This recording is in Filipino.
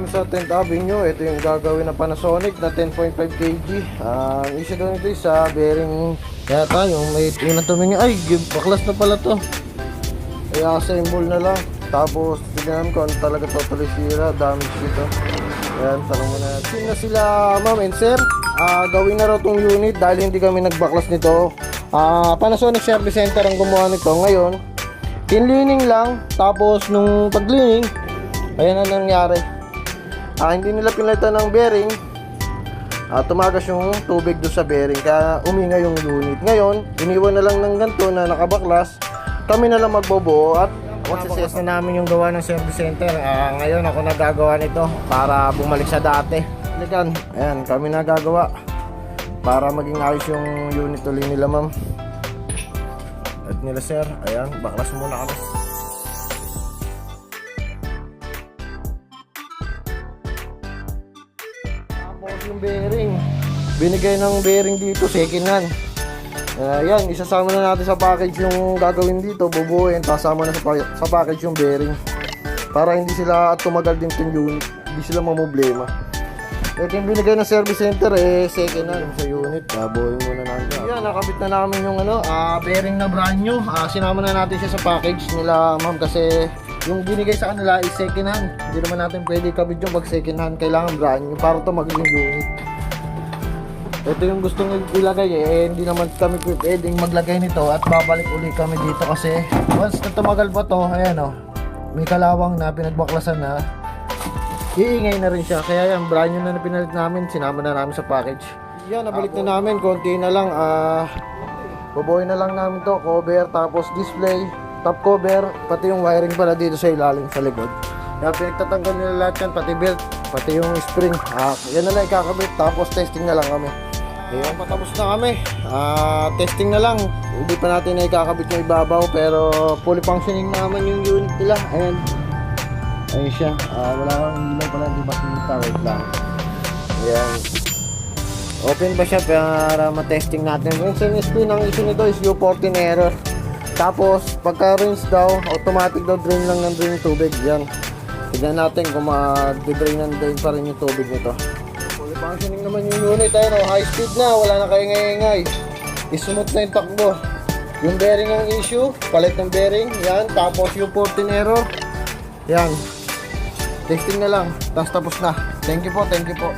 kami sa 10th Avenue. Ito yung gagawin na Panasonic na 10.5 kg. Ang issue doon ito sa bearing yata yung may unang tumingin. Ay, baklas na pala to. Ay, assemble na lang. Tapos tignan ko ano talaga totally sira, damage dito. Ayan, tanong mo na. Sin na sila ma'am and sir. Gawin na raw tong unit dahil hindi kami nagbaklas nito. Panasonic Service Center ang gumawa nito ngayon. Tinlining lang. Tapos nung paglining, ayan ang nangyari. Hindi nila pinalitan ng bearing. Tumagas yung tubig doon sa bearing kaya umingay yung unit. Ngayon, iniwan na lang ng ganito na nakabaklas. Kami na lang magbobuo at magsisiyas na namin yung gawa ng service center. Ngayon ako nagagawa nito para bumalik sa dati. Ayan, kami nagagawa para maging ayos yung unit ulit nila ma'am at nila sir. Ayan, baklas muna kami. Tapos yung bearing, binigay ng bearing dito second hand. Yan, isasama na natin sa package yung gagawin dito, bubuuin, tasama na sa package yung bearing para hindi sila tumagal din yung unit, hindi sila mamblema. Ito yung binigay ng service center second hand sa unit, buuin muna natin. Yan, nakabit na namin yung bearing na brand new. Sinama na natin siya sa package nila ma'am kasi yung binigay sa kanila is second hand. Hindi naman natin pwede kabit yung pag second hand, kailangan brand new para ito magiging unit. Ito yung gustong ilagay hindi naman kami pwedeng maglagay nito at babalik uli kami dito kasi once na tumagal pa to, ayan may kalawang na pinagbaklasan na, iingay na rin siya. Kaya yan, brand new na pinalit namin, sinama na namin sa package. Yan, nabalik na namin, konti na lang. Bubuoy na lang namin to, cover, tapos display, top cover, pati yung wiring pala dito sa ilalim sa likod. Kaya pinagtatanggal nila lahat yan, pati belt, pati yung spring. Yan na lang ikakabit, tapos testing na lang kami. Ayan, patapos na kami. Testing na lang. Hindi pa natin na ikakabit yung ibabaw pero fully functioning naman yung unit nila. Ayan. Ayun siya. Wala kang ilaw pala, di ba kita? Wait lang. Ayan. Open pa siya para matesting natin. Yung SNSP ng issue nito is U14 error. Tapos pagka rinse daw, automatic daw drain lang ng drain tubig. Yan. Tignan natin kung ma-drain and drain pa rin yung tubig nito. Fully functioning naman yung unit. Ayun, high speed na, wala na kaingay-ingay. Smooth na yung takbo. Yung bearing ang issue, palit ng bearing. Yan, tapos yung 14 error. Yan. Testing na lang, tapos na. Thank you po, thank you po.